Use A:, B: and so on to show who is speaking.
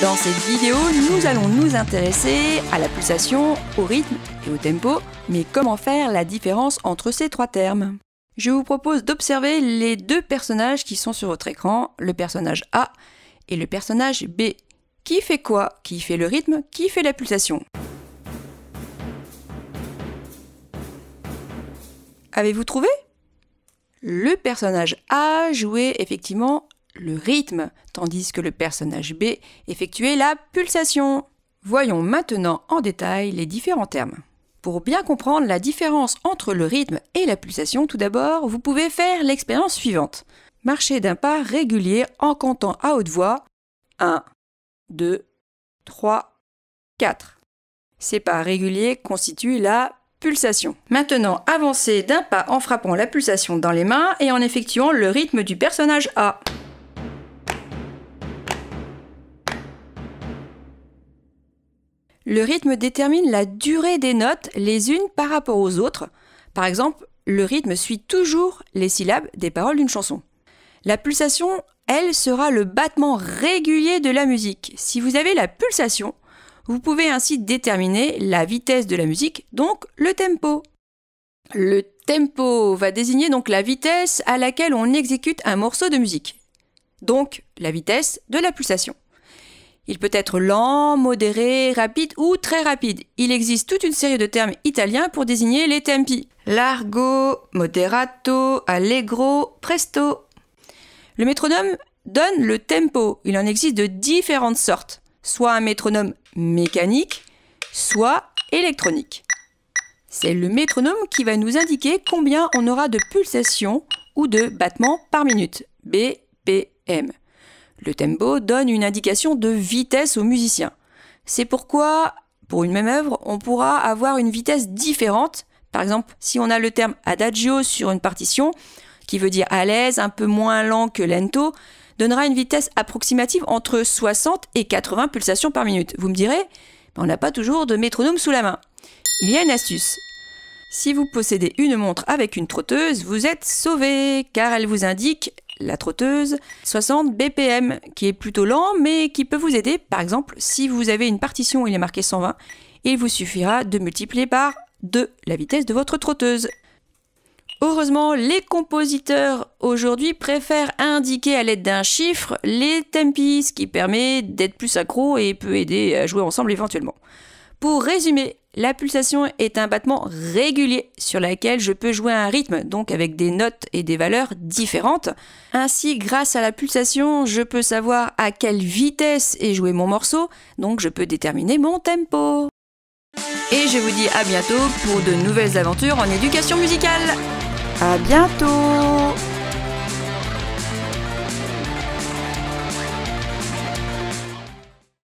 A: Dans cette vidéo, nous allons nous intéresser à la pulsation, au rythme et au tempo, mais comment faire la différence entre ces trois termes? Je vous propose d'observer les deux personnages qui sont sur votre écran, le personnage A et le personnage B. Qui fait quoi? Qui fait le rythme? Qui fait la pulsation? Avez-vous trouvé? Le personnage A jouait effectivement le rythme, tandis que le personnage B effectuait la pulsation. Voyons maintenant en détail les différents termes. Pour bien comprendre la différence entre le rythme et la pulsation, tout d'abord, vous pouvez faire l'expérience suivante. Marchez d'un pas régulier en comptant à haute voix 1, 2, 3, 4. Ces pas réguliers constituent la pulsation. Maintenant, avancez d'un pas en frappant la pulsation dans les mains et en effectuant le rythme du personnage A. Le rythme détermine la durée des notes les unes par rapport aux autres. Par exemple, le rythme suit toujours les syllabes des paroles d'une chanson. La pulsation, elle, sera le battement régulier de la musique. Si vous avez la pulsation, vous pouvez ainsi déterminer la vitesse de la musique, donc le tempo. Le tempo va désigner donc la vitesse à laquelle on exécute un morceau de musique, donc la vitesse de la pulsation. Il peut être lent, modéré, rapide ou très rapide. Il existe toute une série de termes italiens pour désigner les tempi. Largo, moderato, allegro, presto. Le métronome donne le tempo. Il en existe de différentes sortes, soit un métronome mécanique, soit électronique. C'est le métronome qui va nous indiquer combien on aura de pulsations ou de battements par minute, BPM. Le tempo donne une indication de vitesse aux musiciens. C'est pourquoi, pour une même œuvre, on pourra avoir une vitesse différente. Par exemple, si on a le terme adagio sur une partition, qui veut dire à l'aise, un peu moins lent que lento, donnera une vitesse approximative entre 60 et 80 pulsations par minute. Vous me direz, on n'a pas toujours de métronome sous la main. Il y a une astuce. Si vous possédez une montre avec une trotteuse, vous êtes sauvé, car elle vous indique la trotteuse 60 BPM, qui est plutôt lent, mais qui peut vous aider. Par exemple, si vous avez une partition où il est marqué 120, il vous suffira de multiplier par 2 la vitesse de votre trotteuse. Heureusement, les compositeurs aujourd'hui préfèrent indiquer à l'aide d'un chiffre les tempi, ce qui permet d'être plus accro et peut aider à jouer ensemble éventuellement. Pour résumer, la pulsation est un battement régulier sur lequel je peux jouer un rythme, donc avec des notes et des valeurs différentes. Ainsi, grâce à la pulsation, je peux savoir à quelle vitesse est joué mon morceau, donc je peux déterminer mon tempo. Et je vous dis à bientôt pour de nouvelles aventures en éducation musicale. À bientôt!